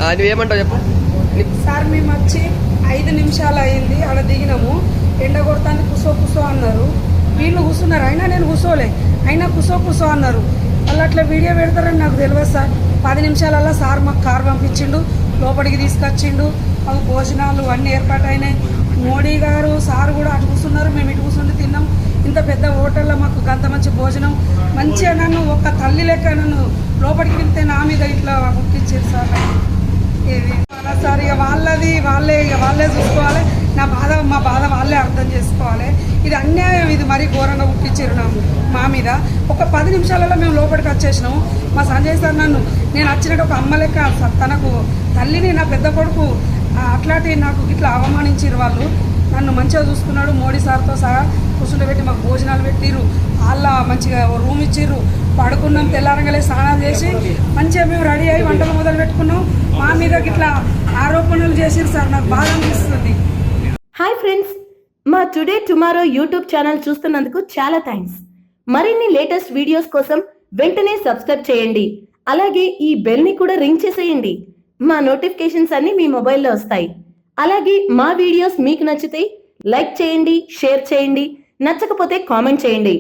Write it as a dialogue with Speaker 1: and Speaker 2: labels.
Speaker 1: నువ్వేమంటావు చెప్పు.
Speaker 2: సార్ మేము వచ్చి 5 నిమిషాలు అయింది, అక్కడ దిగినాము. ఎండ కొడతానికి కూసో అన్నారు. వీళ్ళు కూర్చున్నారు, అయినా నేను కూర్చోలే, అయినా కూసో అన్నారు. వాళ్ళు అట్లా వీడియో పెడతారని నాకు తెలియదు సార్. 10 నిమిషాలలో సార్ మాకు కారు పంపించిండు, లోపలికి తీసుకొచ్చిండు. మాకు భోజనాలు అన్నీ ఏర్పాటైనాయి. మోడీ గారు సార్ కూడా అటు కూర్చున్నారు, మేము ఇటు కూర్చుండి తిన్నాం. ఇంత పెద్ద హోటల్లో మాకు గంత మంచి భోజనం మంచిగా నన్ను ఒక తల్లి లెక్క నన్ను లోపలికి వెళ్తే నా మీద ఇట్లా ముట్టించారు సార్. ఇది సార్ ఇక వాళ్ళే చూసుకోవాలి. మా బాధ వాళ్ళే అర్థం చేసుకోవాలి. ఇది అన్యాయం, ఇది మరీ ఘోరంగా ముట్టించారు మా మీద. ఒక 10 నిమిషాలలో మేము లోపలికి వచ్చేసినాము. మా సంజయ్ సార్ నేను వచ్చినట్టు ఒక అమ్మ లెక్క తనకు తల్లిని, నా పెద్ద కొడుకు అట్లాంటి నాకు ఇట్లా అవమానించారు వాళ్ళు. నన్ను మంచిగా చూసుకున్నాడు. మోడీ సార్తో సహా కూర్చుండబెట్టి మాకు భోజనాలు పెట్టిర్రు. వాళ్ళ మంచిగా రూమ్ ఇచ్చిర్రు, పడుకున్నాం. తెల్లారంగలే స్నానాలు చేసి మంచిగా మేము రెడీ అయ్యి వంటలు మొదలు పెట్టుకున్నాం. మా మీద ఇట్లా ఆరోపణలు చేసిర్రు సార్, నాకు బాధ అనిపిస్తుంది.
Speaker 3: హాయ్ ఫ్రెండ్స్, మా టుడే టుమారో యూట్యూబ్ ఛానల్ చూస్తున్నందుకు చాలా థ్యాంక్స్. మరిన్ని లేటెస్ట్ వీడియోస్ కోసం వెంటనే సబ్స్క్రైబ్ చేయండి. అలాగే ఈ బెల్ని కూడా రింగ్ చేసేయండి. మా నోటిఫికేషన్స్ అన్ని మీ మొబైల్లో వస్తాయి. అలాగే మా వీడియోస్ మీకు నచ్చితే లైక్ చేయండి, షేర్ చేయండి, నచ్చకపోతే కామెంట్ చేయండి.